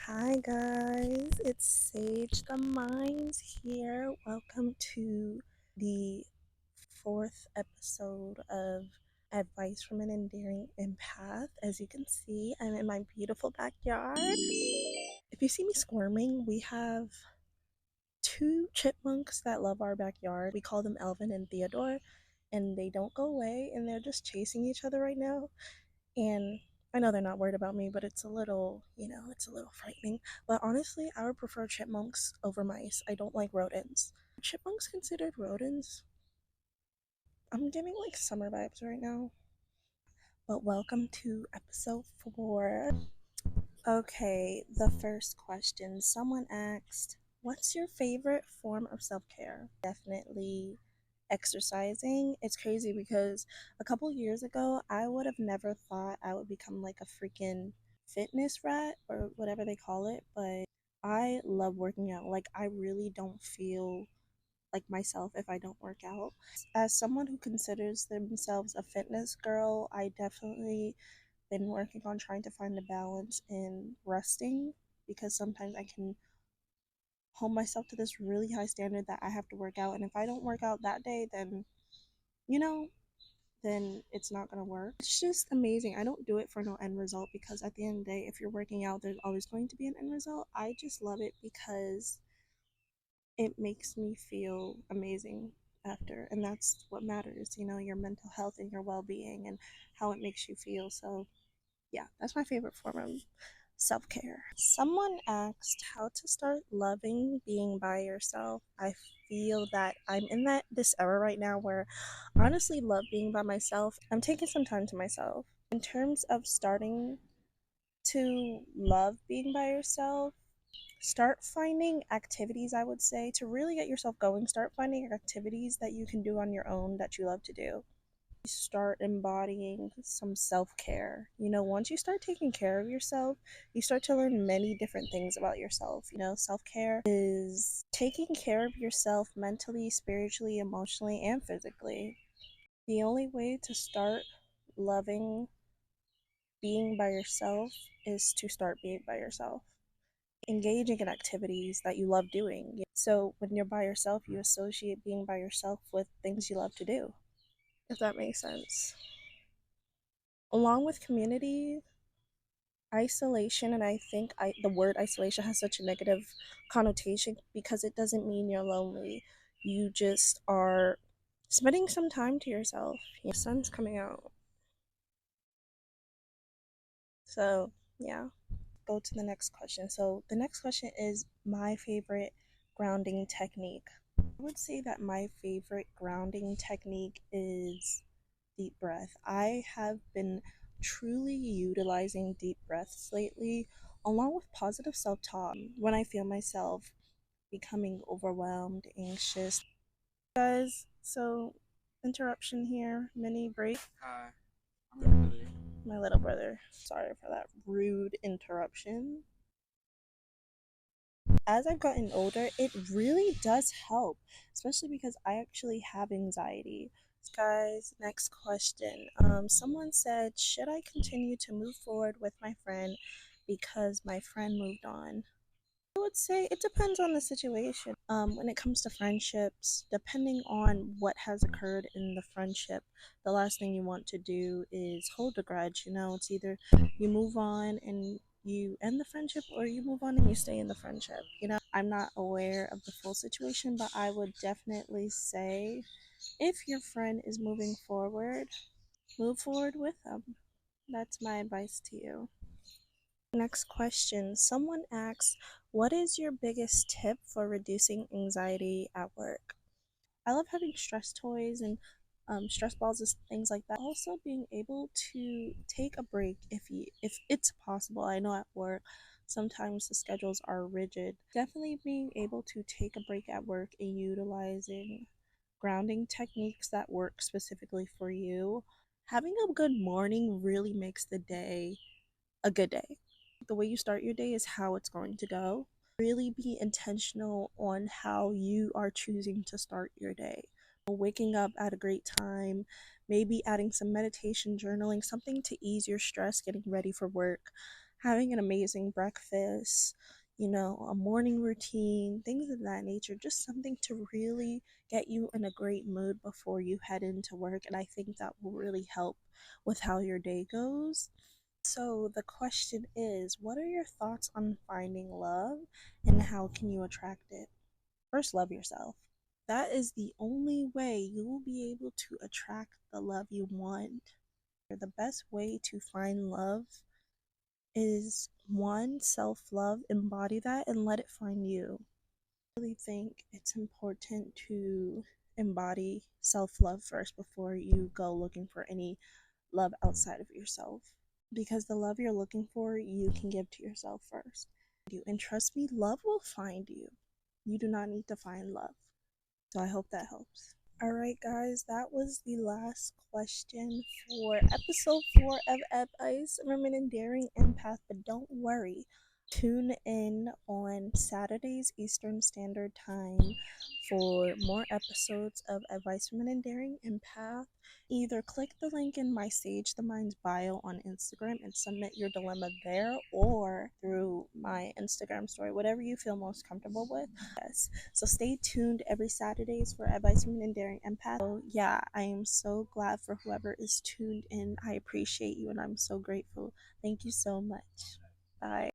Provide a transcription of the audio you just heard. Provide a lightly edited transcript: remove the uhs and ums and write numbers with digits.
Hi guys, it's Sage the Minds here. Welcome to the fourth episode of Advice from an Endearing Empath. As you can see, I'm in my beautiful backyard. If you see me squirming, we have two chipmunks that love our backyard. We call them Elvin and Theodore, and they don't go away, and they're just chasing each other right now. And I know they're not worried about me, but it's a little, it's a little frightening. But honestly, I would prefer chipmunks over mice. I don't like rodents. Are chipmunks considered rodents? I'm getting like summer vibes right now. But welcome to episode 4. Okay, the first question. Someone asked, what's your favorite form of self care? Definitely exercising. It's crazy because a couple years ago, I would have never thought I would become like a freaking fitness rat or whatever they call it, but I love working out. Like, I really don't feel like myself if I don't work out. As someone who considers themselves a fitness girl, I definitely been working on trying to find a balance in resting because sometimes I can hold myself to this really high standard that I have to work out, and if I don't work out that day, then you know then it's not gonna work. It's just amazing. I don't do it for no end result because at the end of the day, if you're working out, there's always going to be an end result. I just love it because it makes me feel amazing after, and that's what matters, your mental health and your well-being and how it makes you feel. So yeah, that's my favorite form of self-care. Someone asked how to start loving being by yourself. I feel that I'm in this era right now where I honestly love being by myself. I'm taking some time to myself. In terms of starting to love being by yourself, start finding activities, I would say, to really get yourself going. Start finding activities that you can do on your own that you love to do. Start embodying some self-care. Once you start taking care of yourself, you start to learn many different things about yourself. Self-care is taking care of yourself mentally, spiritually, emotionally, and physically. The only way to start loving being by yourself is to start being by yourself, engaging in activities that you love doing. So when you're by yourself, you associate being by yourself with things you love to do, if that makes sense. Along with community, isolation, and I think the word isolation has such a negative connotation because it doesn't mean you're lonely. You just are spending some time to yourself. The sun's coming out. So, yeah. Go to the next question. So, the next question is my favorite grounding technique. I would say that my favorite grounding technique is deep breath. I have been truly utilizing deep breaths lately, along with positive self talk when I feel myself becoming overwhelmed, anxious. Guys, so interruption here, mini break. Hi, I'm your brother. My little brother. Sorry for that rude interruption. As I've gotten older, it really does help, especially because I actually have anxiety. Guys, next question. Someone said, should I continue to move forward with my friend because my friend moved on? I would say it depends on the situation. When it comes to friendships, depending on what has occurred in the friendship, the last thing you want to do is hold a grudge. It's either you move on and you end the friendship, or you move on and you stay in the friendship. I'm not aware of the full situation, but I would definitely say if your friend is moving forward, move forward with them. That's my advice to you. Next question. Someone asks, what is your biggest tip for reducing anxiety at work? I love having stress toys and stress balls and things like that. Also, being able to take a break if it's possible. I know at work sometimes the schedules are rigid. Definitely being able to take a break at work and utilizing grounding techniques that work specifically for you. Having a good morning really makes the day a good day. The way you start your day is how it's going to go. Really be intentional on how you are choosing to start your day. Waking up at a great time, maybe adding some meditation, journaling, something to ease your stress, getting ready for work. having an amazing breakfast, a morning routine, things of that nature, just something to really get you in a great mood before you head into work. And I think that will really help with how your day goes. So, the question is, what are your thoughts on finding love and how can you attract it? First, love yourself. That is the only way you will be able to attract the love you want. The best way to find love is one, self love, embody that, and let it find you. I really think it's important to embody self love first before you go looking for any love outside of yourself. Because the love you're looking for, you can give to yourself first. And trust me, love will find you. You do not need to find love. So I hope that helps. All right, guys, that was the last question for episode 4 of Ep Ice. Remember, Endearing Empath, but don't worry. Tune in on Saturdays Eastern Standard Time for more episodes of Advice from an Endearing Empath. Either click the link in my SageTheMinds bio on Instagram and submit your dilemma there, or through my Instagram story, whatever you feel most comfortable with. Yes. So stay tuned every Saturdays for Advice from an Endearing Empath. So yeah, I am so glad for whoever is tuned in. I appreciate you and I'm so grateful. Thank you so much. Bye.